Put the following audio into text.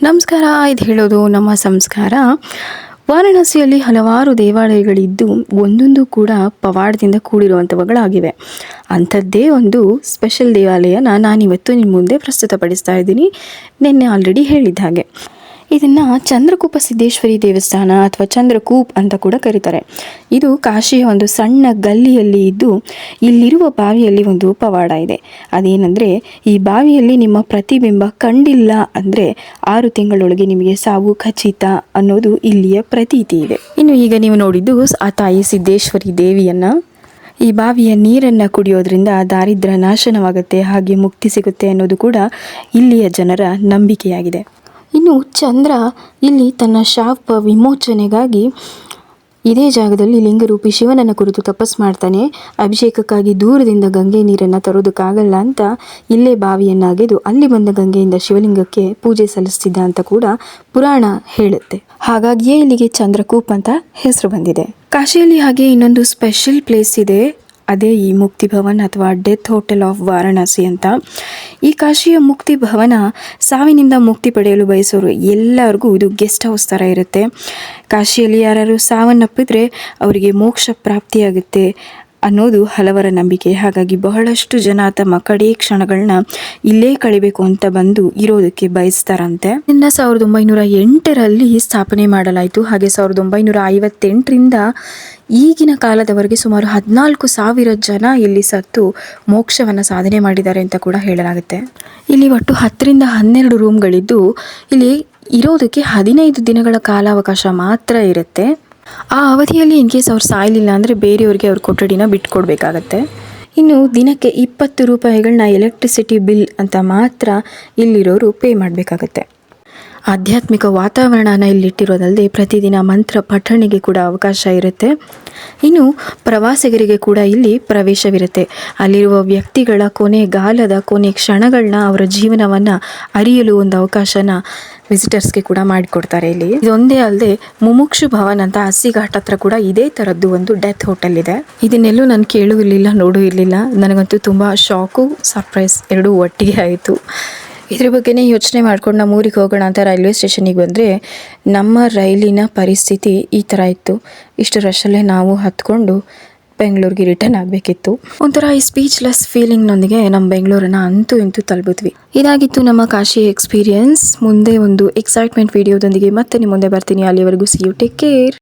ನಮಸ್ಕಾರ. ಇದು ಹೇಳೋದು ನಮ್ಮ ಸಂಸ್ಕಾರ. ವಾರಾಣಸಿಯಲ್ಲಿ ಹಲವಾರು ದೇವಾಲಯಗಳಿದ್ದು ಒಂದೊಂದು ಕೂಡ ಪವಾಡದಿಂದ ಕೂಡಿರುವಂಥವುಗಳಾಗಿವೆ. ಅಂಥದ್ದೇ ಒಂದು ಸ್ಪೆಷಲ್ ದೇವಾಲಯನ ನಾನಿವತ್ತು ನಿಮ್ಮ ಮುಂದೆ ಪ್ರಸ್ತುತಪಡಿಸ್ತಾ ಇದ್ದೀನಿ. ನಿನ್ನೆ ಆಲ್ರೆಡಿ ಹೇಳಿದ್ದ ಹಾಗೆ ಇದನ್ನು ಚಂದ್ರಕೂಪ ಸಿದ್ದೇಶ್ವರಿ ದೇವಸ್ಥಾನ ಅಥವಾ ಚಂದ್ರಕೂಪ್ ಅಂತ ಕೂಡ ಕರೀತಾರೆ. ಇದು ಕಾಶಿಯ ಒಂದು ಸಣ್ಣ ಗಲ್ಲಿಯಲ್ಲಿ ಇದ್ದು ಇಲ್ಲಿರುವ ಬಾವಿಯಲ್ಲಿ ಒಂದು ಪವಾಡ ಇದೆ. ಅದೇನೆಂದರೆ, ಈ ಬಾವಿಯಲ್ಲಿ ನಿಮ್ಮ ಪ್ರತಿಬಿಂಬ ಕಂಡಿಲ್ಲ ಅಂದರೆ 6 ತಿಂಗಳೊಳಗೆ ನಿಮಗೆ ಸಾವು ಖಚಿತ ಅನ್ನೋದು ಇಲ್ಲಿಯ ಪ್ರತೀತಿ ಇದೆ. ಇನ್ನು ಈಗ ನೀವು ನೋಡಿದ್ದು ಆ ತಾಯಿ ಸಿದ್ದೇಶ್ವರಿ ದೇವಿಯನ್ನು. ಈ ಬಾವಿಯ ನೀರನ್ನು ಕುಡಿಯೋದ್ರಿಂದ ದಾರಿದ್ರ್ಯ ನಾಶನವಾಗುತ್ತೆ, ಹಾಗೆ ಮುಕ್ತಿ ಸಿಗುತ್ತೆ ಅನ್ನೋದು ಕೂಡ ಇಲ್ಲಿಯ ಜನರ ನಂಬಿಕೆಯಾಗಿದೆ. ಇನ್ನು ಚಂದ್ರ ಇಲ್ಲಿ ತನ್ನ ಶಾಪ ವಿಮೋಚನೆಗಾಗಿ ಇದೇ ಜಾಗದಲ್ಲಿ ಲಿಂಗರೂಪಿ ಶಿವನನ್ನು ಕುರಿತು ತಪಸ್ ಮಾಡ್ತಾನೆ. ಅಭಿಷೇಕಕ್ಕಾಗಿ ದೂರದಿಂದ ಗಂಗೆ ನೀರನ್ನು ತರೋದಕ್ಕಾಗಲ್ಲ ಅಂತ ಇಲ್ಲೇ ಬಾವಿಯನ್ನು ಅಗೆದು ಅಲ್ಲಿ ಬಂದ ಗಂಗೆಯಿಂದ ಶಿವಲಿಂಗಕ್ಕೆ ಪೂಜೆ ಸಲ್ಲಿಸ್ತಿದ್ದ ಅಂತ ಕೂಡ ಪುರಾಣ ಹೇಳುತ್ತೆ. ಹಾಗಾಗಿಯೇ ಇಲ್ಲಿಗೆ ಚಂದ್ರಕೂಪ್ ಅಂತ ಹೆಸರು ಬಂದಿದೆ. ಕಾಶಿಯಲ್ಲಿ ಹಾಗೆ ಇನ್ನೊಂದು ಸ್ಪೆಷಲ್ ಪ್ಲೇಸ್ ಇದೆ, ಅದೇ ಈ ಮುಕ್ತಿ ಭವನ್ ಅಥವಾ ಡೆತ್ ಹೋಟೆಲ್ ಆಫ್ ವಾರಾಣಸಿ ಅಂತ. ಈ ಕಾಶಿಯ ಮುಕ್ತಿ ಭವನ ಸಾವಿನಿಂದ ಮುಕ್ತಿ ಪಡೆಯಲು ಬಯಸೋರು ಎಲ್ಲರಿಗೂ ಇದು ಗೆಸ್ಟ್ ಹೌಸ್ ಥರ ಇರುತ್ತೆ. ಕಾಶಿಯಲ್ಲಿ ಯಾರು ಸಾವನ್ನಪ್ಪಿದ್ರೆ ಅವರಿಗೆ ಮೋಕ್ಷ ಪ್ರಾಪ್ತಿಯಾಗುತ್ತೆ ಅನ್ನೋದು ಹಲವರ ನಂಬಿಕೆ. ಹಾಗಾಗಿ ಬಹಳಷ್ಟು ಜನ ತಮ್ಮ ಕಡೇ ಕ್ಷಣಗಳನ್ನ ಇಲ್ಲೇ ಕಳಿಬೇಕು ಅಂತ ಬಂದು ಇರೋದಕ್ಕೆ ಬಯಸ್ತಾರಂತೆ. ಇನ್ನು 1908ರಲ್ಲಿ ಸ್ಥಾಪನೆ ಮಾಡಲಾಯಿತು. ಹಾಗೆ 1958ರಿಂದ ಈಗಿನ ಕಾಲದವರೆಗೆ ಸುಮಾರು 14,000 ಜನ ಇಲ್ಲಿ ಸತ್ತು ಮೋಕ್ಷವನ್ನು ಸಾಧನೆ ಮಾಡಿದ್ದಾರೆ ಅಂತ ಕೂಡ ಹೇಳಲಾಗುತ್ತೆ. ಇಲ್ಲಿ ಒಟ್ಟು 10ರಿಂದ 12 ರೂಮ್ಗಳಿದ್ದು ಇಲ್ಲಿ ಇರೋದಕ್ಕೆ 15 ದಿನಗಳ ಕಾಲಾವಕಾಶ ಮಾತ್ರ ಇರುತ್ತೆ. ಆ ಅವಧಿಯಲ್ಲಿ ಇನ್ ಕೇಸ್ ಅವ್ರು ಸಾಯಲಿಲ್ಲ ಅಂದರೆ ಬೇರೆಯವ್ರಿಗೆ ಅವ್ರ ಕೊಠಡಿನ ಬಿಟ್ಕೊಡ್ಬೇಕಾಗತ್ತೆ. ಇನ್ನು ದಿನಕ್ಕೆ 20 ರೂಪಾಯಿಗಳನ್ನ ಎಲೆಕ್ಟ್ರಿಸಿಟಿ ಬಿಲ್ ಅಂತ ಮಾತ್ರ ಇಲ್ಲಿರೋರು ಪೇ ಮಾಡಬೇಕಾಗತ್ತೆ. ಆಧ್ಯಾತ್ಮಿಕ ವಾತಾವರಣನ ಇಲ್ಲಿಟ್ಟಿರೋದಲ್ಲದೆ ಪ್ರತಿದಿನ ಮಂತ್ರ ಪಠಣಿಗೆ ಕೂಡ ಅವಕಾಶ ಇರುತ್ತೆ. ಇನ್ನು ಪ್ರವಾಸಿಗರಿಗೆ ಕೂಡ ಇಲ್ಲಿ ಪ್ರವೇಶವಿರುತ್ತೆ. ಅಲ್ಲಿರುವ ವ್ಯಕ್ತಿಗಳ ಕೊನೆಗಾಲದ ಕೊನೆ ಕ್ಷಣಗಳನ್ನ ಅವರ ಜೀವನವನ್ನು ಅರಿಯಲು ಒಂದು ಅವಕಾಶನ ವಿಸಿಟರ್ಸ್ಗೆ ಕೂಡ ಮಾಡಿಕೊಡ್ತಾರೆ. ಇಲ್ಲಿ ಇದೊಂದೇ ಅಲ್ಲದೆ ಮುಮುಕ್ಷು ಭವನ್ ಅಂತ ಹಸಿಘಾಟ್ ಹತ್ರ ಕೂಡ ಇದೇ ಥರದ್ದು ಒಂದು ಡೆತ್ ಹೋಟೆಲ್ ಇದೆ. ಇದನ್ನೆಲ್ಲೂ ನಾನು ಕೇಳೂ ಇರಲಿಲ್ಲ, ನೋಡೂ ಇರಲಿಲ್ಲ. ನನಗಂತೂ ತುಂಬ ಶಾಕು, ಸರ್ಪ್ರೈಸ್ ಎರಡೂ ಒಟ್ಟಿಗೆ ಆಯಿತು. ಇದ್ರ ಬಗ್ಗೆನೇ ಯೋಚನೆ ಮಾಡ್ಕೊಂಡು ನಮ್ಮ ಊರಿಗೆ ಹೋಗೋಣ ಅಂತ ರೈಲ್ವೆ ಸ್ಟೇಷನಿಗೆ ಬಂದರೆ ನಮ್ಮ ರೈಲಿನ ಪರಿಸ್ಥಿತಿ ಈ ಥರ ಇತ್ತು. ಇಷ್ಟು ರಶಲ್ಲೇ ನಾವು ಹತ್ಕೊಂಡು ಬೆಂಗಳೂರಿಗೆ ರಿಟರ್ನ್ ಆಗಬೇಕಿತ್ತು. ಒಂಥರ ಈ ಸ್ಪೀಚ್ಲೆಸ್ ಫೀಲಿಂಗ್ನೊಂದಿಗೆ ನಮ್ಮ ಬೆಂಗಳೂರನ್ನು ಅಂತೂ ಇಂತೂ ತಲುಪಿದ್ವಿ. ಇದಾಗಿತ್ತು ನಮ್ಮ ಕಾಶಿ ಎಕ್ಸ್ಪೀರಿಯನ್ಸ್. ಮುಂದೆ ಒಂದು ಎಕ್ಸೈಟ್ಮೆಂಟ್ ವಿಡಿಯೋದೊಂದಿಗೆ ಮತ್ತೆ ನಿಮ್ಮ ಮುಂದೆ ಬರ್ತೀನಿ. ಅಲ್ಲಿವರೆಗೂ ಸಿ ಯು, ಟೇಕ್ ಕೇರ್.